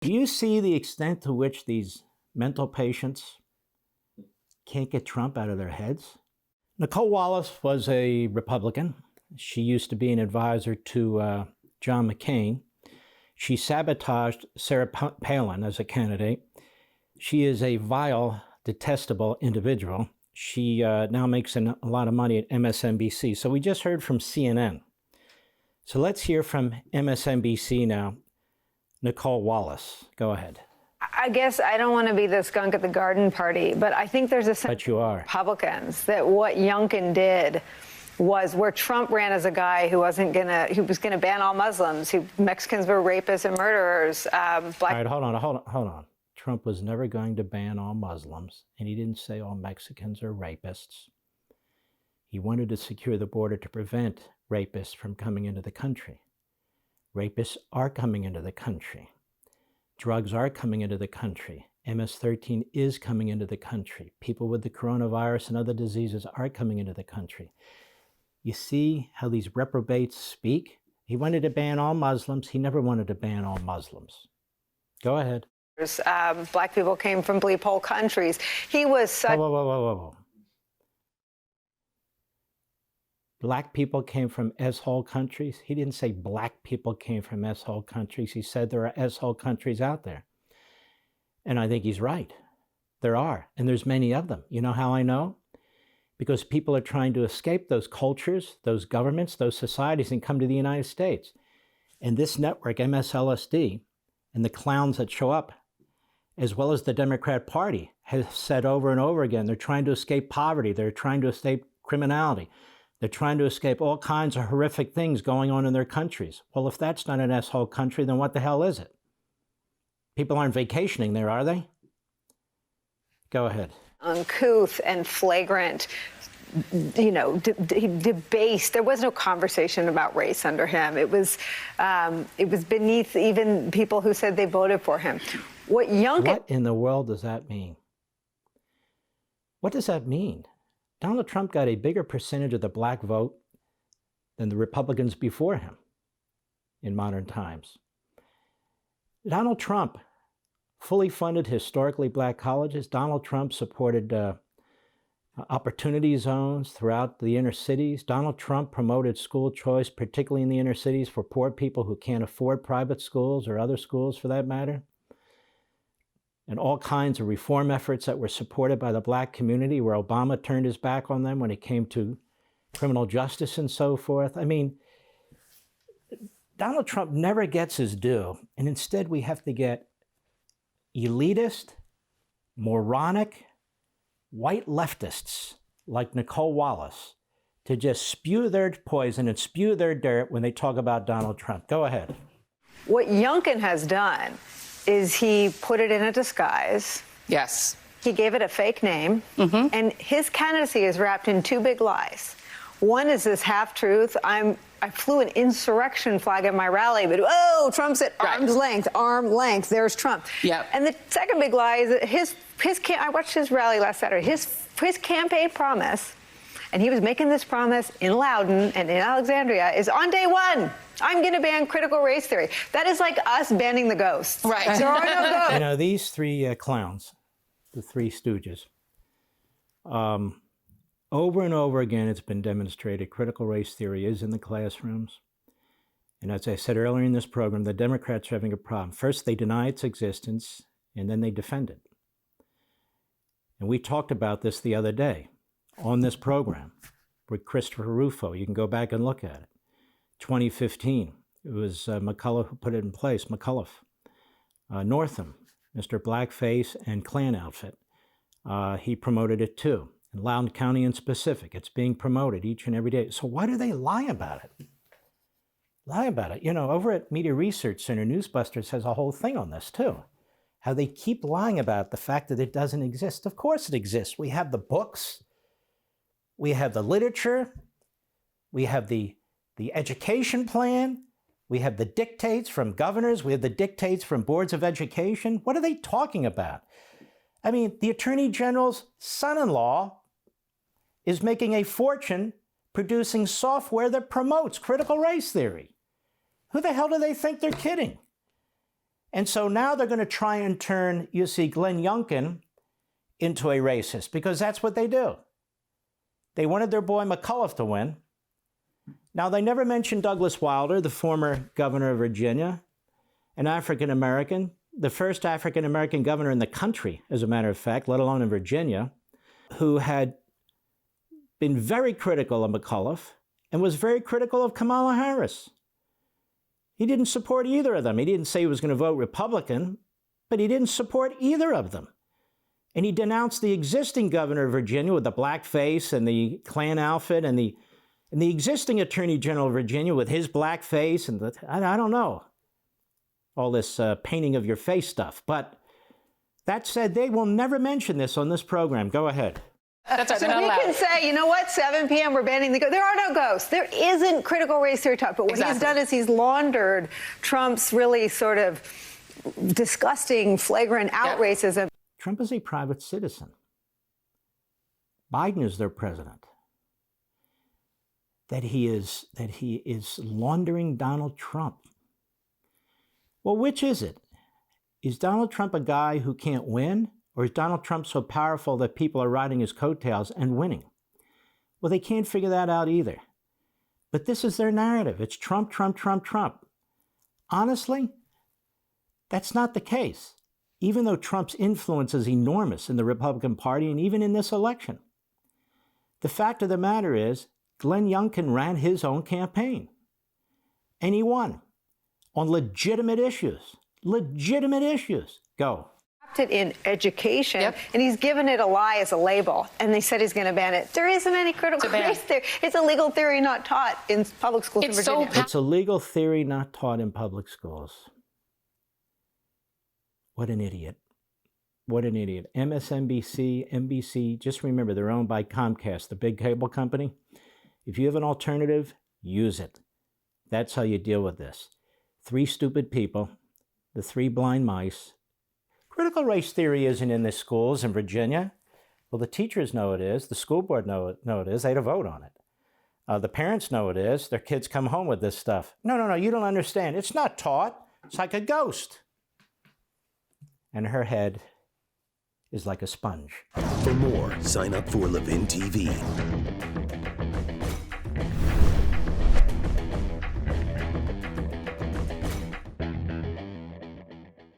Do you see the extent to which these mental patients can't get Trump out of their heads? Nicolle Wallace was a Republican. She used to be an advisor to John McCain. She sabotaged Sarah Palin as a candidate. She is a vile, detestable individual. She now makes a lot of money at MSNBC. So we just heard from CNN. So let's hear from MSNBC now. Nicolle Wallace, go ahead. I guess I don't want to be the skunk at the garden party, but I think there's a sense but you are. Republicans that what Youngkin did was where Trump ran as a guy who was gonna ban all Muslims, who Mexicans were rapists and murderers. All right, hold on. Trump was never going to ban all Muslims, and he didn't say all Mexicans are rapists. He wanted to secure the border to prevent rapists from coming into the country. Rapists are coming into the country. Drugs are coming into the country. MS-13 is coming into the country. People with the coronavirus and other diseases are coming into the country. You see how these reprobates speak? He wanted to ban all Muslims. He never wanted to ban all Muslims. Go ahead. Black people came from bleep hole countries. He was such... Whoa. Black people came from S-hole countries? He didn't say black people came from S-hole countries. He said there are S-hole countries out there. And I think he's right. There are, and there's many of them. You know how I know? Because people are trying to escape those cultures, those governments, those societies, and come to the United States. And this network, MSLSD, and the clowns that show up, as well as the Democrat Party, has said over and over again, they're trying to escape poverty. They're trying to escape criminality. They're trying to escape all kinds of horrific things going on in their countries. Well, if that's not an S-hole country, then what the hell is it? People aren't vacationing there, are they? Go ahead. Uncouth and flagrant, debased. There was no conversation about race under him. It was beneath even people who said they voted for him. What in the world does that mean? What does that mean? Donald Trump got a bigger percentage of the black vote than the Republicans before him in modern times. Donald Trump fully funded historically black colleges. Donald Trump supported opportunity zones throughout the inner cities. Donald Trump promoted school choice, particularly in the inner cities, for poor people who can't afford private schools or other schools for that matter. And all kinds of reform efforts that were supported by the black community, where Obama turned his back on them when it came to criminal justice and so forth. I mean, Donald Trump never gets his due, and instead we have to get elitist, moronic, white leftists like Nicolle Wallace to just spew their poison and spew their dirt when they talk about Donald Trump. Go ahead. What Youngkin has done is he put it in a disguise. Yes. He gave it a fake name. Mm-hmm. And his candidacy is wrapped in two big lies. One is this half-truth. I flew an insurrection flag at my rally, but Trump's at arm's length, there's Trump. Yep. And the second big lie is that I watched his rally last Saturday. His campaign promise, and he was making this promise in Loudoun and in Alexandria, is on day one, I'm going to ban critical race theory. That is like us banning the ghosts. Right. There are no ghosts. You know, these three clowns, the three stooges, over and over again, it's been demonstrated critical race theory is in the classrooms. And as I said earlier in this program, the Democrats are having a problem. First, they deny its existence, and then they defend it. And we talked about this the other day on this program with Christopher Rufo. You can go back and look at it. 2015, it was McCullough who put it in place, McCullough. Northam, Mr. Blackface and Klan outfit, he promoted it too. In Loudoun County in specific, it's being promoted each and every day. So why do they lie about it? Lie about it. You know, over at Media Research Center, Newsbusters has a whole thing on this too. How they keep lying about the fact that it doesn't exist. Of course it exists. We have the books, we have the literature, we have the education plan, we have the dictates from governors, we have the dictates from boards of education. What are they talking about? I mean, the Attorney General's son-in-law is making a fortune producing software that promotes critical race theory. Who the hell do they think they're kidding? And so now they're going to try and turn, you see, Glenn Youngkin into a racist, because that's what they do. They wanted their boy McAuliffe to win. Now, they never mentioned Douglas Wilder, the former governor of Virginia, an African-American, the first African-American governor in the country, as a matter of fact, let alone in Virginia, who had been very critical of McAuliffe and was very critical of Kamala Harris. He didn't support either of them. He didn't say he was going to vote Republican, but he didn't support either of them. And he denounced the existing governor of Virginia with the black face and the Klan outfit, and the existing Attorney General of Virginia with his black face, and I don't know, all this painting of your face stuff. But that said, they will never mention this on this program. Go ahead. That's right, so we can say, you know what, 7 p.m. we're banning the ghosts. There are no ghosts. There isn't critical race theory talk. But what he's done is he's laundered Trump's really sort of disgusting, flagrant out-racism. Trump is a private citizen. Biden is their president. That he is laundering Donald Trump. Well, which is it? Is Donald Trump a guy who can't win? Or is Donald Trump so powerful that people are riding his coattails and winning? Well, they can't figure that out either. But this is their narrative. It's Trump, Trump, Trump, Trump. Honestly, that's not the case, even though Trump's influence is enormous in the Republican Party and even in this election. The fact of the matter is, Glenn Youngkin ran his own campaign, and he won on legitimate issues. Legitimate issues. Go. It in education, and he's given it a lie as a label, and they said he's going to ban it. There isn't any critical race theory. It's a legal theory not taught in public schools in Virginia. It's a legal theory not taught in public schools. What an idiot. What an idiot. MSNBC, NBC, just remember, they're owned by Comcast, the big cable company. If you have an alternative, use it. That's how you deal with this. 3 stupid people, the 3 blind mice. Critical race theory isn't in the schools in Virginia. Well, the teachers know it is. The school board know it is. They had a vote on it. The parents know it is. Their kids come home with this stuff. No, you don't understand. It's not taught. It's like a ghost. And her head is like a sponge. For more, sign up for LEVIN TV.